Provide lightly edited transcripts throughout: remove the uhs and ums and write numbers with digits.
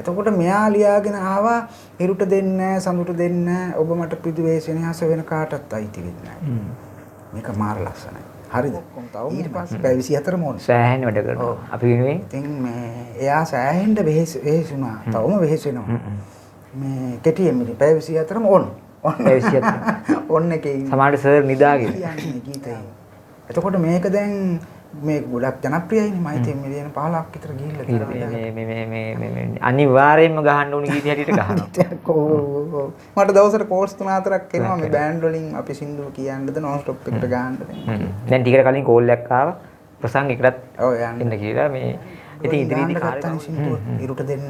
එතකොට මෙයා ලියාගෙන ආවා හිරුට දෙන්න සඳුට දෙන්න ඔබ මට පිදුවේශනහස වෙන කාටවත් අයිති වෙන්නේ නැහැ. මේක මාර ලස්සනයි. හරිද? ඊට පස්සේ පැය 24 මොන සෑහෙන වැඩ කරනවා. අපි වෙනුවෙන් ඉතින් මේ එයා සෑහෙන්න වෙහෙසුණා. තවම වෙහෙස වෙනවා. මේ කෙටියෙන් මිලි පැය 24ම ඔන්න 24 ඔන්න එකේ සමහරට සර් නිදාගෙන කියන්නේ ගීතේ. එතකොට මේක දැන් මේ ගොඩක් ජනප්‍රියයිනේ මයිතේ මිලියන 15ක් විතර ගිහිල්ලා තියෙනවා. මේ අනිවාර්යයෙන්ම ගහන්න ඕන ගීත හැටියට ගහනවා. මට දවසට කෝල්ස් 3-4ක් එනවා මේ බෑන්ඩ් වලින් අපි සින්දුව කියන්නද නෝන් ස්ටොප් එකට ගහන්නද. දැන් ටිකට කලින් කෝල් එකක් ආවා ප්‍රසංගයකටත් ඔව් යන්න කියලා මේ ඉතින් ඉදිරියේදී කාර්යය සින්දුව ඉරුට දෙන්න.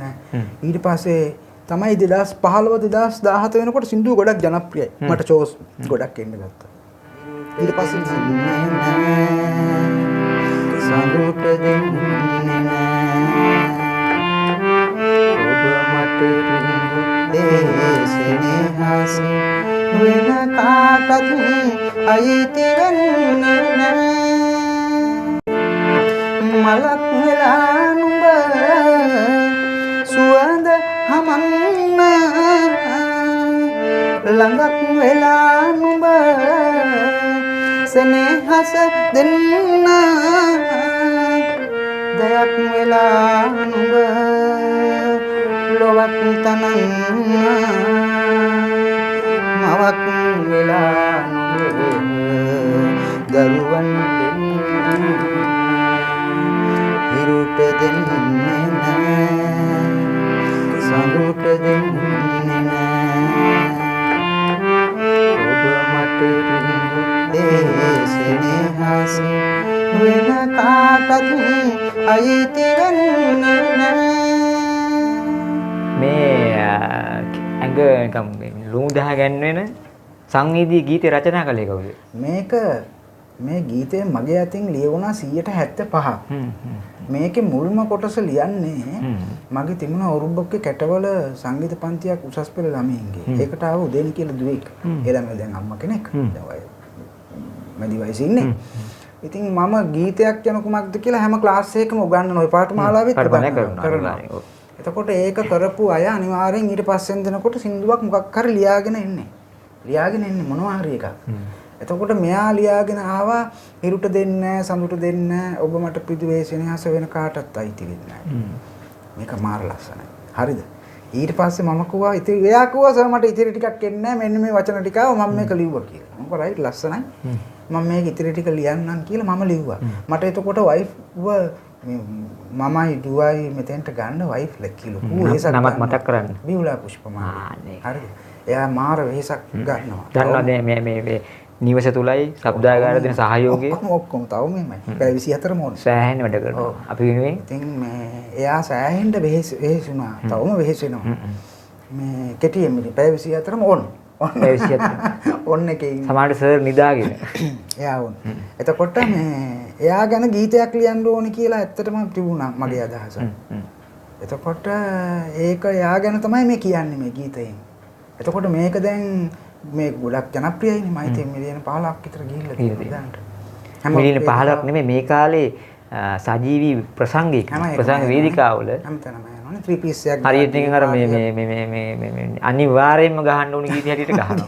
ඊට පස්සේ තමයි 2015 2017 වෙනකොට සින්දුව ගොඩක් ජනප්‍රියයි. මට ෂෝස් ගොඩක් එන්න ගත්තා. ඊට පස්සේ සඳුට දෙන්නේ ඔබ මට දෙසෙනහස වෙන කාටත් අයිති වෙන්නේ නැහැ. මලක් වෙලා නුඹ සුවඳ හමන්න ළඟක් වෙලා නුඹ සෙනෙහස දෙන්න දයක් වෙලා නුඹ ලොවක් තනන්න මවක් වෙලා නුඹ දරුවන් දෙන්න හිරුට දෙන්නේ නැහැ සඳුට දෙන්නේ නැහැ ඔබ මට දෙසෙනහස වෙන කාටත් අයිති වෙන්නේ නැහැ. මේ ඇඟ නිකම් ලුණු දහ ගැන්වෙන සංවේදී ගීත රචනා කළේ කවුද? මේ ගීතය මගේ අතින් ලියවුණා 75%. මේකේ මුල්ම කොටස ලියන්නේ මගේ තිබුණ ඔරුබ්බක්ගේ කැටවල සංගීත පන්තියක් උසස් පෙළ ළමයින්ගේ. ඒකට ආව උදේනි කියලා දුවෙක්. ඒ ළමයා දැන් අම්මා කෙනෙක්. මැදි වයසේ ඉන්නේ. ඉතින් මම ගීතයක් යන කුමක්ද කියලා හැම ක්ලාස් එකකම උගන්වන ඔය පාඨමාලාවෙත් කරනවා. එතකොට ඒක කරපු අය අනිවාර්යෙන් ඊට පස්සෙන් දෙනකොට සින්දුවක් මොකක් හරි ලියාගෙන එන්නේ. මොනවා හරි එකක්. එතකොට මෙයා ලියාගෙන ආවා හිරුට දෙන්න සඳුට දෙන්න ඔබ මට පිදුවේශනහස වෙන කාටවත් අයිති වෙන්නේ නැහැ. මේක මාර ලස්සනයි. හරිද? ඊට පස්සේ මම කිව්වා ඉතින් එයා කිව්වා සර් මට ඉතිරි ටිකක් එන්නේ නැහැ මෙන්න මේ වචන ටික ආව මම මේක ලිව්වා කියලා. මම කිව්වා රයිට් ලස්සනයි. මම මේක ඉතිරි ටික ලියන්නම් කියලා මම ලිව්වා. මට එතකොට වයිෆ්ව මමයි දුවයි මෙතෙන්ට ගන්න වයිෆ් ලැක්කිලු. නමක් මතක් කරන්න. බිවුලා පුෂ්පමාලි. හරිද? එයා මාර වෙහසක් ගන්නවා. දන්නවද මේ නිවස තුලයි ශබ්දාගාර දෙන සහයෝගය ඔක්කොම තව මෙමය. පැය 24 මොන සෑහෙන වැඩ කරනවා. අපි වෙනුවෙන් ඉතින් මේ එයා සෑහෙන්න වෙහෙසුණා. තවම වෙහෙස වෙනවා. මේ කෙටියෙන් මිලි පැය 24ම ඔන්න 24 ඔන්න එකේ සමහරට සර් නිදාගෙන එයා වුණ. එතකොට මේ එයා ගැන ගීතයක් ලියන්න ඕනි කියලා ඇත්තටම තිබුණා මගේ අදහස. එතකොට ඒක එයා ගැන තමයි මේ කියන්නේ මේ ගීතයෙන්. එතකොට මේක දැන් මේ ගොඩක් ජනප්‍රියයිනේ මයිතේ මිලියන 15ක් විතර ගිහිල්ලා තියෙනවා. මිලියන 15ක් නෙමෙයි මේ කාලේ සජීවී ප්‍රසංගික ප්‍රසංග වේදිකාවල හැමතැනම යනවනේ 3 piece එකක් හරියට නිකන් අර මේ අනිවාර්යයෙන්ම ගහන්න ඕන ගීත හැටියට ගහනවා.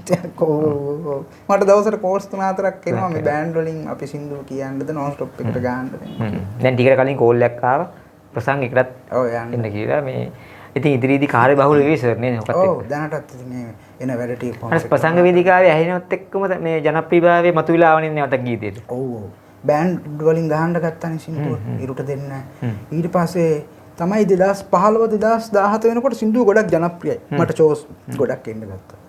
මට දවසට කෝල්ස් 3-4ක් එනවා මේ බෑන්ඩ් වලින් අපි සින්දුව කියන්නද නෝන් ස්ටොප් එකට ගහන්නද. දැන් ටිකට කලින් කෝල් එකක් ආවා ප්‍රසංගයකටත් ඔව් යන්න කියලා මේ ඉතින් ඉදිරියේදී කාර්ය බහුල වෙයි සර් නේද ඔකත් එක්ක. ඔව් දැනටත් ඉතින් මේ එන වැඩ ටික කොහොමද? ප්‍රසංග වේදිකාවේ ඇහෙනවත් එක්කම මේ ජනප්‍රියභාවය මතුවලා ආවනේ නැවත ගීතේට. ඔව් බෑන්ඩ් වලින් ගහන්න ගත්තානේ සින්දුව ඉරුට දෙන්න. ඊට පස්සේ තමයි 2015 2017 වෙනකොට සින්දුව ගොඩක් ජනප්‍රියයි. මට ෂෝස් ගොඩක් එන්න ගත්තා.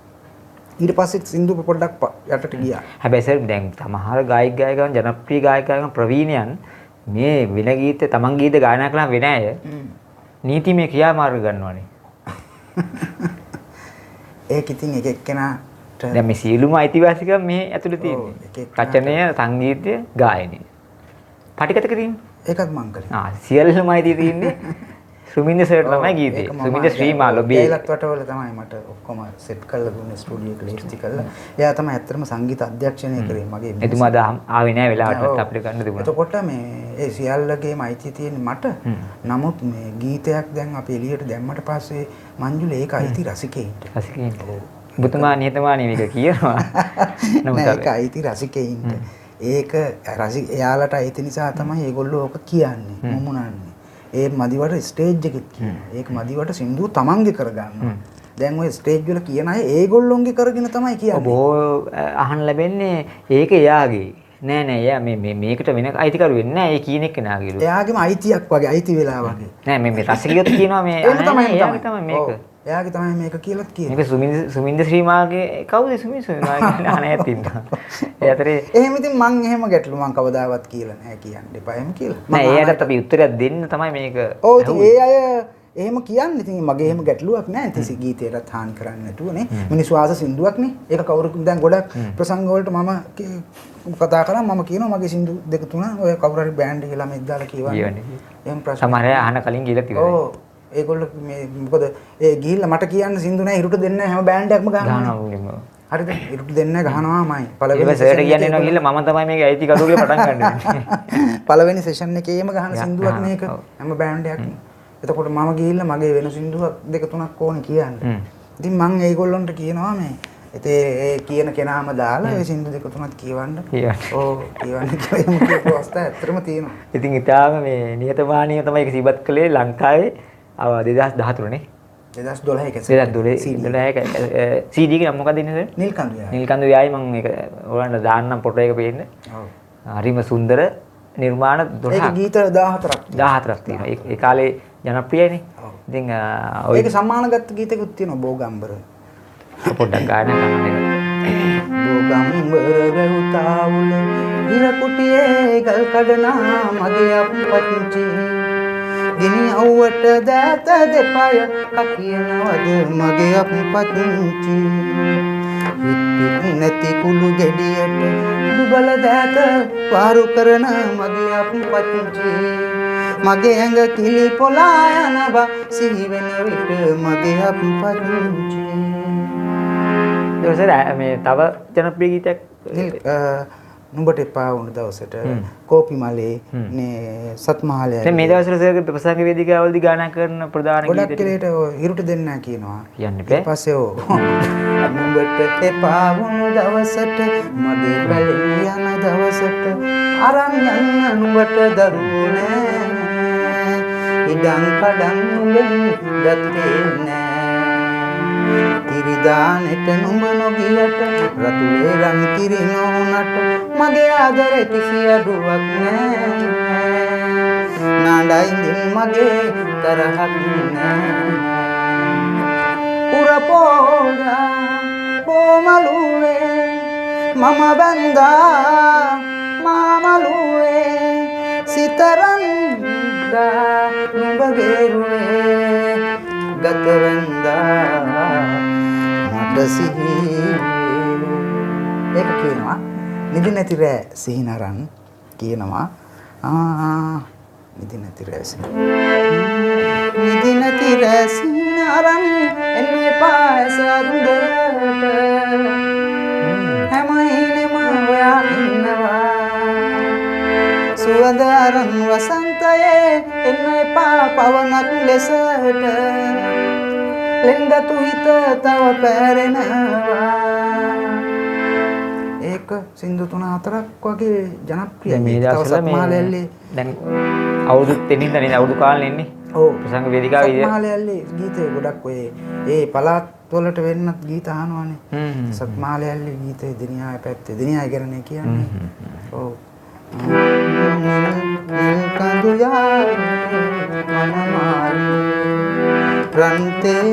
ඊට පස්සේ සින්දුව පොඩ්ඩක් යටට ගියා. හැබැයි සර් දැන් සමහර ගායක ගායිකයන් ජනප්‍රිය ගායකයන් ප්‍රවීණයන් මේ වෙන ගීත තමන් ගීත ගායනා කළා වෙන අය නීතිමය ක්‍රියාමාර්ග ගන්නවානේ. ඒක ඉතින් එක එක්කෙනාට දැන් මේ සියලුම අයිතිවාසිකම් මේ ඇතුළේ තියෙන්නේ. රචනය, සංගීතය, ගායනය. පටිගත කිරීම. ඒකත් මං කළේ. සියල්ලම අයිතිය තියෙන්නේ සුමින්ද සර්ට තමයි ගීතේ. සුමින්ද ශ්‍රීමාල් ඔබේ ඒලත් වටවල තමයි මට ඔක්කොම සෙට් කරලා දුන්නේ ස්ටුඩියෝ එක ලේස්ති කරලා. එයා තමයි ඇත්තටම සංගීත අධ්‍යක්ෂණය කරේ මගේ. එතුමා ආවේ නැහැ වෙලාවට අපිට ගන්න තිබුණා. එතකොට මේ ඒ සියල්ලගේම අයිතිය තියෙන්නේ මට. නමුත් මේ ගීතයක් දැන් අපි එළියට දැම්මට පස්සේ මංජුල ඒක අයිති රසිකයින්ට. රසිකයින්ට. ඔබතුමා නිහතමානී මේක කියනවා. නමුත් ඒක අයිති රසිකයින්ට. ඒක එයාලට අයිති නිසා තමයි ඒගොල්ලෝ ඕක කියන්නේ. මුමුණන්නේ. ඒ මදිවට ස්ටේජ් එකෙත් කියනවා. ඒක මදිවට සින්දුව තමන්ගේ කරගන්නවා. දැන් ඔය ස්ටේජ් වල කියන අය ඒගොල්ලොන්ගේ කරගෙන තමයි කියන්නේ. ඔබ අහන්න ලැබෙන්නේ ඒක එයාගේ. නෑ එයා මේකට වෙන අයිතිකරු වෙන්නේ නෑ. ඒ කියන එක නාගිලු. එයාගේම අයිතියක් වගේ අයිති වෙලා වගේ. නෑ මේ රසිකියොත් කියනවා මේ එයාගේ තමයි මේක. එයාගේ තමයි මේක කියලාත් කියන්නේ. මේක සුමින්ද ශ්‍රීමාල්ගේ කවුද සුමින්ද ශ්‍රීමාල් කියලා අහන ඇත් ඉන්නවා. ඒ අතරේ එහෙම ඉතින් මං එහෙම ගැටලු මං කවදාවත් කියලා නෑ කියන්න එපා එහෙම කියලා. නෑ එයාටත් අපි උත්තරයක් දෙන්න තමයි මේක. ඔව් ඉතින් ඒ අය එහෙම කියන්නේ ඉතින් මගේ එහෙම ගැටලුවක් නෑ. ඉතින් ගීතේටත් හානි කරන්නේ නැතුවනේ. මිනිස්සු ආස සින්දුවක්නේ. ඒක කවුරුත් දැන් ගොඩක් ප්‍රසංග වලට මම කතා කරා මම කියනවා මගේ සින්දු දෙක තුන ඔය කවුරු හරි බෑන්ඩ් එකේ ළමෙක් දාලා කියවන්නේ. එහෙම ප්‍රශ්න. සමහර අය අහන කලින් ගිහලා තිබුණා. ඔව් ඒගොල්ලෝ මේ මොකද ඒ ගිහිල්ලා මට කියන්න සින්දු නැහැ ඉරුට දෙන්න හැම බෑන්ඩ් එකක්ම ගහනවා. හරිද? ඉරුට දෙන්න ගහනවාමයි. පළවෙනි සර්ට කියන්නේ නෝ ගිහිල්ලා මම තමයි මේක අයිති කරු කියලා පටන් ගන්නෙ. පළවෙනි සෙෂන් එකේම ගහන සින්දුවක් මේක හැම බෑන්ඩ් එකක්ම. එතකොට මම ගිහිල්ලා මගේ වෙන සින්දුවක් දෙක තුනක් ඕනේ කියන්න. ඉතින් මම ඒගොල්ලොන්ට කියනවා මේ ඒ කියන කෙනාම දාලා ඒ සින්දු දෙක තුනක් කියවන්න. ඔව් කියවන්න කියලා එහෙම කියපු අවස්ථා ඇත්තටම තියෙනවා. ඉතින් ඊටාම මේ නිහතමානීව තමයි ඒක සිබත් කළේ ලංකාවේ 2014 නේ. 2012 එක. 2012 CD එක නම මොකක්ද ඉන්නේ සර්? නිල්කන්දු යායි. නිල්කන්දු යායි මම ඒක ඔයාලන්ට දාන්නම් ෆොටෝ එක පේන්න. ඔව්. හරිම සුන්දර නිර්මාණ 12ක්. ඒක ගීත 14ක්. 14ක් තියෙනවා. ඒ කාලේ ජනප්‍රියයිනේ. ඉතින් ඔය ඒක සම්මානගත් ගීතකුත් තියෙනවා බෝගම්බර. පොඩ්ඩක් ගායනා කරන්න එක. බෝගම්බර වැවුතාවුල ඉර කුටියේ ගල් කඩනා මගේ අප්පච්චි ගිනි අවුවට දැත දෙපය කකියනවද මගේ අප්පච්චි හිත් නැති කුළු ගෙඩියට දුබල දැත වාරු කරන මගේ අප්පච්චි මගේ ඇඟ කිලි පොලා යනවා සිහි වෙන විට මගේ අප්පච්චි මේ තව ජනප්‍රිය ගීතයක් නුඹට එපා වුණ දවසට කෝපි මලේ නේ සත්මහලය දැන් මේ දවස්වල සර් ප්‍රසංග වේදිකාවලදී ගායනා කරන ප්‍රධාන ගීත ගොඩක් කෙලේට හිරුට දෙන්න කියනවා කියන්න බෑ ඊට පස්සේ නුඹට එපා වුණ දවසට මගේ බැලේ යන දවසට අරන් යන්න නුඹට දරුවෝ නෑ ඉඩම් කඩම් නුඹෙන් දැත්තේ නෑ කිරිදානෙට නුඹ නොගියට රතුලේ රන් කිරි නොවුනට මගේ ආදරේ කිසි අඩුවක් නෑ නාඩයින්දින් මගේ තරහක් නෑ පුරපෝදා පෝමලුවේ මම බැන්දා මාමලුවේ සිතරන්දා නුඹගේ රුවේ ගතවන්දා මට සිහි ඒක කියනවා නිදි නැති රෑ සිහිනරන් කියනවා නිදි නැති රෑ නිදි නැති රෑ සිහිනරන් එන්නේ පාස අඳුරට හැමයිනෙම ඔයා ඉන්නවා සුවඳ අරන් වසන්තයේ එන්නේ පා පවනක් ලෙසට ලෙන්ගතු හිත තව පැරෙනවා ඒක සින්දු 3-4ක් වගේ ජනප්‍රියයි මේ දවස්වල මේ දැන් අවුරුදු දෙනින් දැන් අවුරුදු කාලෙ ඉන්නේ ඔව් ප්‍රසංග වේදිකාවේ සත්මාලයල්ලේ ගීතේ ගොඩක් ඔය ඒ පළාත් වලට වෙන්නත් ගීත අහනවානේ සත්මාලයල්ලේ ගීතේ දිනියාය පැත්තේ දිනියාය කරන්නේ කියන්නේ ඔව් කඳු යායි මනමාලි රන්තේ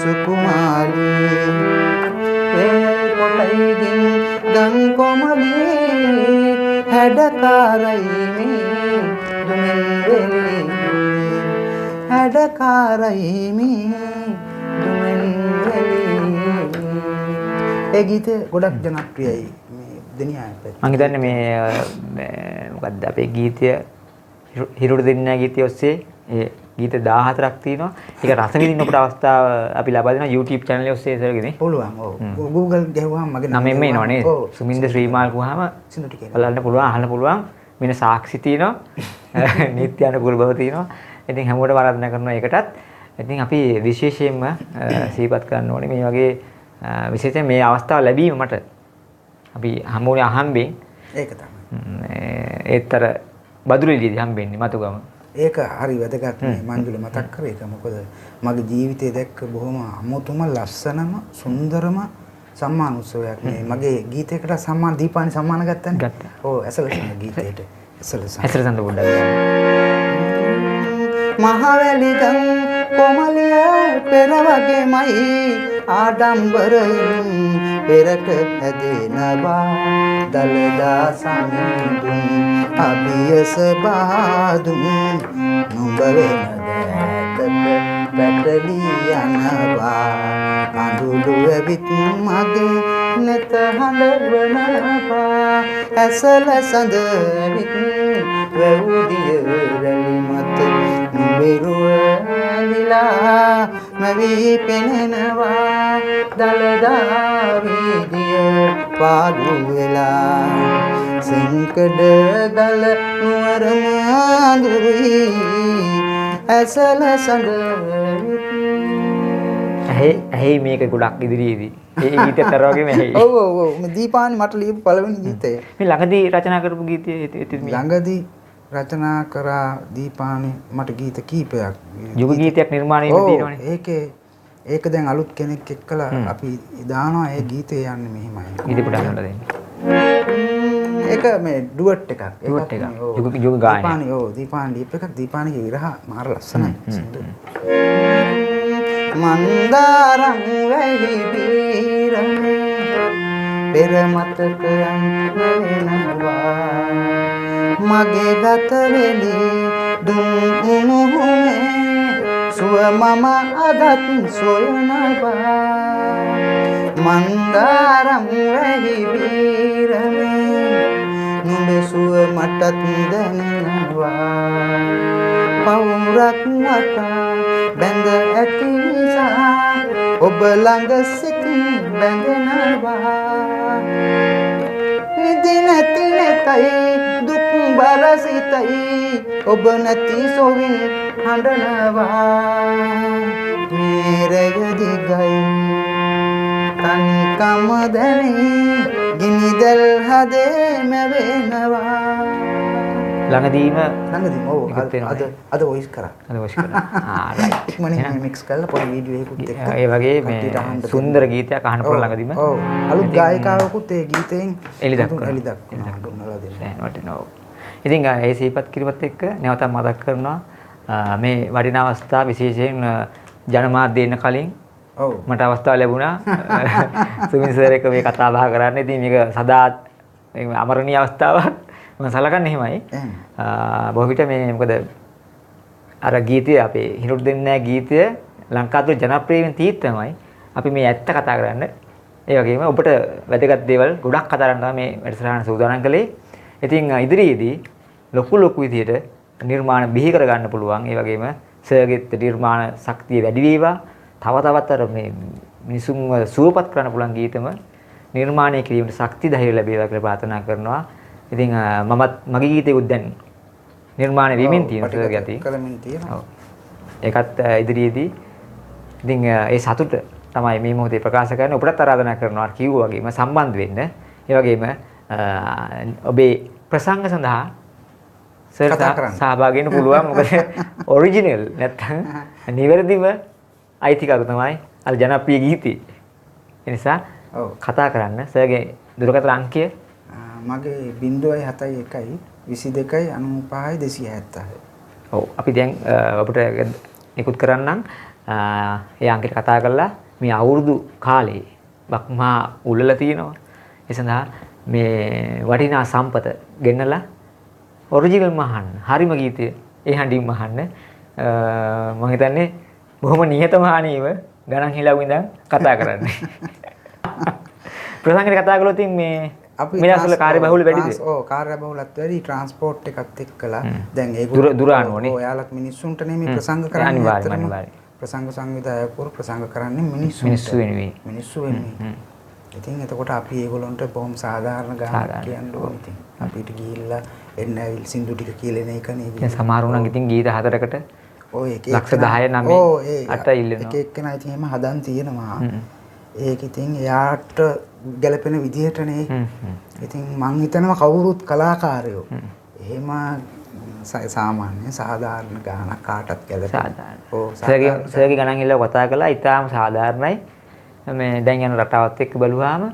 සුකුමාලි කොටයිගින් ගම් කොමලි හැඩකාරයි මේ දුමින් වෙලි හැඩකාරයි මේ දුමින් වෙලි ඒ ගීතේ ගොඩක් ජනප්‍රියයි මේ දෙනියා මම හිතන්නේ මේ මොකද්ද අපේ ගීතය හිරුට දෙන්නා ගීතය ඔස්සේ ඒ ගීත 14ක් තියෙනවා. ඒක රස විඳින්න අපට අවස්ථාව අපි ලබා දෙනවා YouTube channel එක ඔස්සේ සර්ගනේ. පුළුවන්. ඔව්. Google ගහුවාම මගේ නමෙන්ම එනවා නේද? සුමින්ද ශ්‍රීමාල් ගුවාම සින්දු ටික බලන්න පුළුවන්, අහන්න පුළුවන්. මෙන්න සාක්ෂි තියෙනවා. නීත්‍ය අනුකූල බව තියෙනවා. ඉතින් හැමෝටම ආරාධනා කරනවා ඒකටත්. ඉතින් අපි විශේෂයෙන්ම සිහිපත් කරන්න ඕනේ මේ වගේ විශේෂයෙන් මේ අවස්ථාව ලැබීම මට අපි හමුුනේ අහම්බෙන් ඒක තමයි. ඒතර බදුරෙලියදී හම්බෙන්නේ මතුගම. ඒක හරි වැදගත් මේ මංජුල මතක් කරේ ඒක මොකද මගේ ජීවිතේ දැක්ක බොහොම අමුතුම ලස්සනම සුන්දරම සම්මාන උත්සවයක් මේ මගේ ගීතයකට සම්මාන දීපානි සම්මාන ගත්තනේ. ගත්තා. ඔව් ඇසලසන ගීතයට ඇසලසන. ඇසලසන පොඩ්ඩක්. මහවැලිගම් කොමලිය පෙර වගේමයි ආඩම්බරයෙන් පෙරට හැදෙනවා දලදා සමිඳුන් අභියස බාදුන් නුඹ වෙන දැතක පැටලි යනවා අඳුළු ඇවිත් මගේ නෙත හඬවනවා ඇසල සඳ ඇවිත් වැවුදිය රැලි මත නුඹරුවලිලා මවී පෙනෙනවා දලදා වීදිය පාඩු වෙලා සිංකඩ ගල නුවර මාඳුරුයි ඇසල සඳ ඇහි මේක ගොඩක් ඉදිරියේදී ඒ ගීතයත් අර වගේම ඇහි. ඔව් ඔව් ඔව් මේ දීපානි මට ලියපු පළවෙනි ගීතය. මේ ළඟදී රචනා කරපු ගීතය ළඟදී රචනා කරා දීපානි මට ගීත කීපයක්. යුග ගීතයක් නිර්මාණය වෙන්න තියෙනවනේ. ඒක දැන් අලුත් කෙනෙක් එක්කලා අපි දානවා ඒ ගීතේ යන්නේ මෙහිමයි. ගීත පොඩ්ඩක් අහන්න දෙන්න. ඒක මේ ඩුවට් එකක්. ඩුවට් එකක්. යුග ගායන. දීපානි ඔව් දීපානි ලියපු එකක් දීපානිගේ ඉරහ මාර ලස්සනයි. මන්දාරම් වැහි බීරමේ පෙර මතකයන් වෙනවා මගේ ගත වෙලි දුම් උණුහුමේ සුව මම අදත් සොයනවා මන්දාරම් වැහි බීරමේ නුඹේ සුව මටත් දැනෙනවා පවුරක් වටා බැඳ ඇති නිසා ඔබ ළඟ සිටින් බැඳෙනවා නිදි නැති නැතයි දුක් බරසිතයි ඔබ නැති සොවින් හඬනවා මේරය දිගයි තනිකම දැනේ ගිනිදල් හදේ මැවෙනවා ළඟදීම ඔව් අද වොයිස් කරා. අද වොයිස් කරා. රයිට්. ඉක්මනින් මික්ස් කරලා පොඩි වීඩියෝ එකකුත් එක්ක. ඒ වගේ මේ සුන්දර ගීතයක් අහන්න පුළුවන් ළඟදීම. ඔව්. අලුත් ගායිකාවකුත් ඒ ගීතයෙන් එලි දක්වනවා. ඉතින් ඒ සිහිපත් කිරීමත් එක්ක නැවතත් මතක් කරනවා මේ වටිනා අවස්ථාව විශේෂයෙන් ජනමාධ්‍ය දෙන්න කලින් මට අවස්ථාව ලැබුණා සුමින් සර් එක්ක මේ කතා බහ කරන්න. ඉතින් මේක සදාත් අමරණීය අවස්ථාවක්. මම සලකන්නේ එහෙමයි. බොහෝ විට මේ මොකද අර ගීතය අපේ හිරුට දෙන්නේ නැහැ ගීතය ලංකාවේ ජනප්‍රිය වෙන තීත් තමයි අපි මේ ඇත්ත කතා කරන්න. ඒ වගේම ඔබට වැදගත් දේවල් ගොඩක් කතා කරන්න තමයි මේ වැඩසටහන සූදානම් කළේ. ඉතින් ඉදිරියේදී ලොකු විදියට නිර්මාණ බිහි කර ගන්න පුළුවන්. ඒ වගේම සර්ගෙත් නිර්මාණ ශක්තිය වැඩි වේවා. තව තවත් අර මේ මිනිසුන්ව සුවපත් කරන්න පුළුවන් ගීතම නිර්මාණය කිරීමට ශක්තිය ධෛර්යය ලැබේවා කියලා ප්‍රාර්ථනා කරනවා. ඉතින් මමත් මගේ ගීතයකුත් දැන් නිර්මාණය වෙමින් තියෙනවා ගැති. ඔව්. ඒකත් ඉදිරියේදී ඉතින් ඒ සතුට තමයි මේ මොහොතේ ප්‍රකාශ කරන්නේ. ඔබටත් ආරාධනා කරනවා කිව්වා වගේම සම්බන්ධ වෙන්න. ඒ වගේම ඔබේ ප්‍රසංග සඳහා සර්ට සහභාගී වෙන්න පුළුවන්. මොකද ඔරිජිනල් නැත්නම් නිවැරදිම අයිතිකරු තමයි අර ජනප්‍රිය ගීතේ. ඒ නිසා කතා කරන්න සර්ගේ දුරකථන අංකය මගේ 0.71 22 95 276. ඔව් අපි දැන් අපිට නිකුත් කරන්නම් ඒ අංකයට කතා කරලා මේ අවුරුදු කාලේ බක්මා උල්ලලා තියෙනවා. ඒ සඳහා මේ වටිනා සම්පත ගෙන්නලා ඔරිජිනල් මහන්න. හරිම ගීතය ඒ හඬින්ම අහන්න. මම හිතන්නේ බොහොම නිහතමානීව ගණන් හිලව් ඉඳන් කතා කරන්නේ. ප්‍රසංගයට කතා කළොත් මේ අපි මිනිස්සුන්ගේ කාර්යබහුල වැඩිද? ඔව් කාර්යබහුලත් වැඩි ට්‍රාන්ස්පෝර්ට් එකත් එක්කලා දැන් ඒගොල්ලෝ දුර අනුවනේ. ඔයාලත් මිනිස්සුන්ට නෙමෙයි ප්‍රසංග කරන්නේ. අනිවාර්යයෙන්. ප්‍රසංග සංවිධායකවරු ප්‍රසංග කරන්නේ මිනිස්සු වෙනුවෙන්. මිනිස්සු වෙනුවෙන්. ඉතින් එතකොට අපි ඒගොල්ලන්ට බොහොම සාධාරණ ගානක් කියන්න ඕනේ. ඉතින් අපිට ගිහිල්ලා එන්න ඇවිල් සින්දු ටික කියලා නේ කනේ. දැන් සමහර උනම් ඉතින් ගීත 4කට ඔය එක ලක්ෂ 10 9 8 ඉල්ලනවා. එක එක්කෙනා ඉතින් එහෙම හදන් තියෙනවා. ඒක ඉතින් එයාට ගැලපෙන විදිහටනේ. ඉතින් මං හිතනවා කවුරුත් කලාකාරයෝ එහෙම සාමාන්‍ය සාධාරණ ගානක් කාටත් ගැලපෙන. සාධාරණ. ඔව් සර්ගේ ගණන් ඉල්ල කතා කළා. ඊටාම සාධාරණයි. මේ දැන් යන රටාවත් එක්ක බලුවාම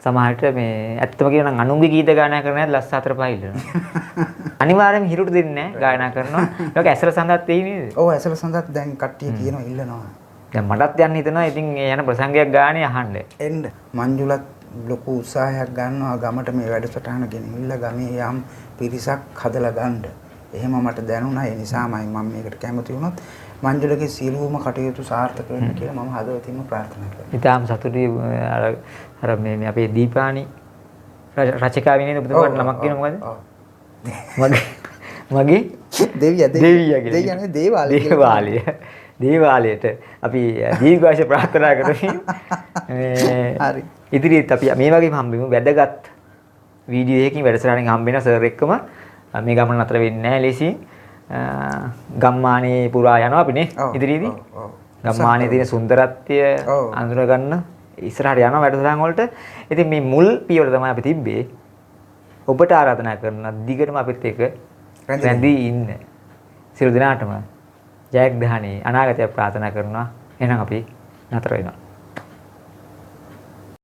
සමහරට මේ ඇත්තම කියනවා නම් අනුන්ගේ ගීත ගායනා කරන අය ලස්ස 4 5 ඉල්ලනවා. අනිවාර්යයෙන්ම හිරුට දෙන්නේ නැහැ ගායනා කරනවා. ඒක ඇසල සඳහත් එයි නේද? ඔව් ඇසල සඳහත් දැන් කට්ටිය කියනවා ඉල්ලනවා. දැන් මටත් යන්න හිතනවා. ඉතින් යන ප්‍රසංගයක් ගානේ අහන්න. එන්න මංජුලත් ලොකු උත්සාහයක් ගන්නවා ගමට මේ වැඩසටහන ගෙනවිල්ලා ගමේ යම් පිරිසක් හදලා ගන්න. එහෙම මට දැනුණා. ඒ නිසාමයි මම මේකට කැමති වුණොත් මංජුලගේ සියලුම කටයුතු සාර්ථක වෙන්න කියලා මම හදවතින්ම ප්‍රාර්ථනා කරනවා. ඊටාම සතුටුයි අර මේ අපේ දීපානි රචිකාවේ නේද ඔබතුමාට නමක් කියන මොකද? මගේ දෙවියා කියලා. දේවාලය. දේවාලයට අපි දීර්ඝායුෂ ප්‍රාර්ථනා කරමින් හරි. ඉදිරියට අපි මේ වගේම හම්බෙමු වැදගත් වීඩියෝ එකකින් වැඩසටහනකින් හම්බෙන සර් එක්කම මේ ගමන නතර වෙන්නේ නැහැ ලේසියෙන්. ගම්මානේ පුරා යනවා අපිනේ ඉදිරියේදී. ගම්මානේ තියෙන සුන්දරත්වය අඳුර ගන්න ඉස්සරහට යනවා වැඩසටහන් වලට. ඉතින් මේ මුල් පියවර තමයි අපි තිබ්බේ. ඔබට ආරාධනා කරනවා දිගටම අපිත් එක්ක රැඳී ඉන්න. සියලු දෙනාටම ජයග්‍රහණී අනාගතය ප්‍රාර්ථනා කරනවා. එහෙනම් අපි නතර වෙනවා.